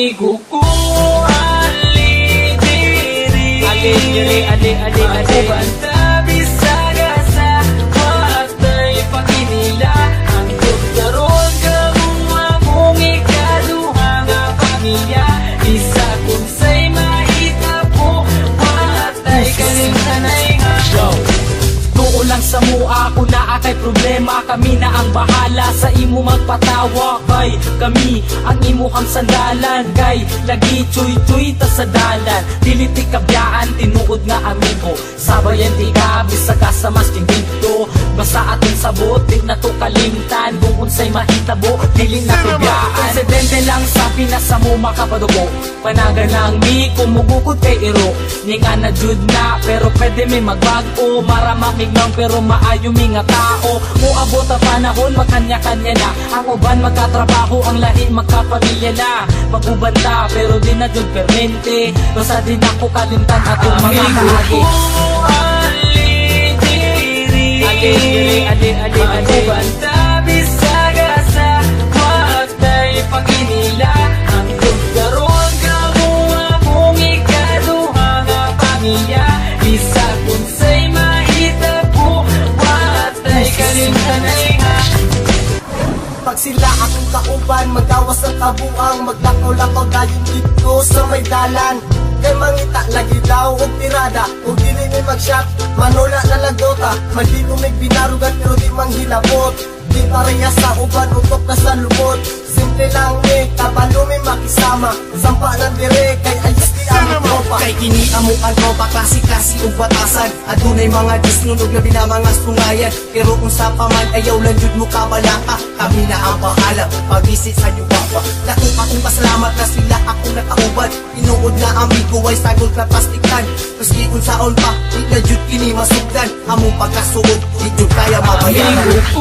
amigo ko. Ali diri, ali banta bisaga sa watay paginila. Ang daron kamuha mong ikaduha nga pamilya. Isa kung say mahita po watay kalimtanay nga. Lang sa mua ako na kay problema. Kami na ang bahala sa imo magpatawa. Kay kami ang imuhang sandalan. Kay lagi chuy-chuy ta sa dalan. Dili ti kabyaan tinuod nga amigo. Sabayan ti ka bisaga sa mas dito. Basta aton sabot di na to kalimtan. Kung unsay mahitabo dili na kabyaan. Presidente lang sa pinasa mo makapadugo. Panagan lang mi kumugukod kay iro. Ninga na jud na pero pwede mi magbago. Maramamig lang pero maayo mi nga tao. Muabot ang panahon magkanya-kanya na. Ang uban magkatrabaho, ang lahi magkapamilya na. Magubanda pero di na jud permente. Basta din ako kalimtan atong mga kahagi. Ali magubanda bisaga sa watay paginila. Ang daron kamuha mong ikaduha nga pamilya. Isa kung say mahita po watay kalimtanay nga. Pag sila akong kauban, magawas ang kabuang. Maglakaw-lakaw dayon dito sa may dalan. Kay mangita lagi daw og tirada. Ug dili may mag-shot, manula na lagota. Malino may binarugan pero di manghilabot. Di pareha sa uban, utok na sa lubot. Simple lang ni, kabalo may makisama. Sampa ng dire, kay ayos di ang tropa. Kay kini amo ang tropa, klase-klase ug batasan. Adunay mga disnunog na mga sungayan. Pero kung sa paman ayaw lang jud mo kabalaka. Kami na ang bahala, pag-visit sa iyo papa. Dako akong pasalamat na sila akong nakauban. Tinuod na amigo ay sagol ka plastikan. Maski kung saon pa, di na jud kini masugdan. Among pagkasuod, di jud kaya mabayaran. Amigo ko,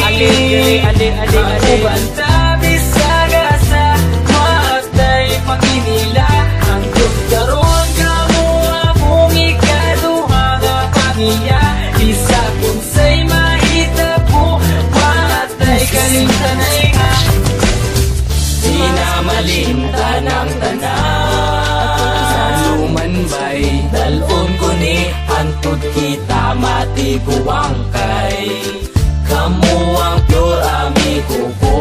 ali magubanda bisaga sa watay paginila. Ang daron kamuha mong ikaduha nga pamilya. Isa kung say mahita po watay kalimtanay nga. Di na malimtan ang tanan. Sumanbay dalon ko ni hantod kita matiguang kay. Kamu ang pure amigo ko.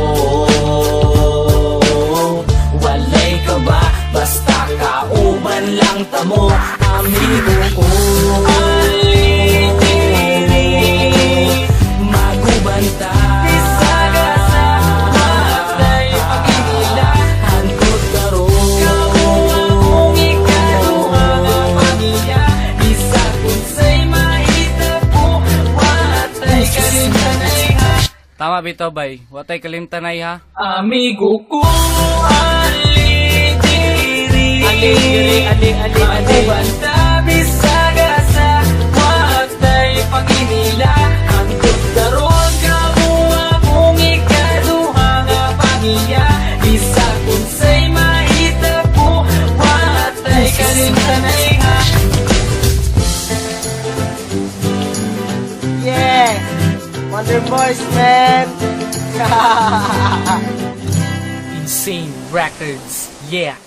Walay ka ba? Basta kauban lang tamo amigo ko. Magubanta bisaga sa watay paginila. Hantod karon kamuha mong ikaduha nga pamilya. Isa kung say mahita po watay kalimtanay nga. Tama bitaw bay, watay kalimtanay ha. Amigo ko, ali magubanda bisaga sa watay paginila. Ang daron kamuha mong ikaduha nga pamilya. Isa kung say mahita po watay kalimtanay nga. Yeah! Wonder Boys, man! Insane Records, yeah.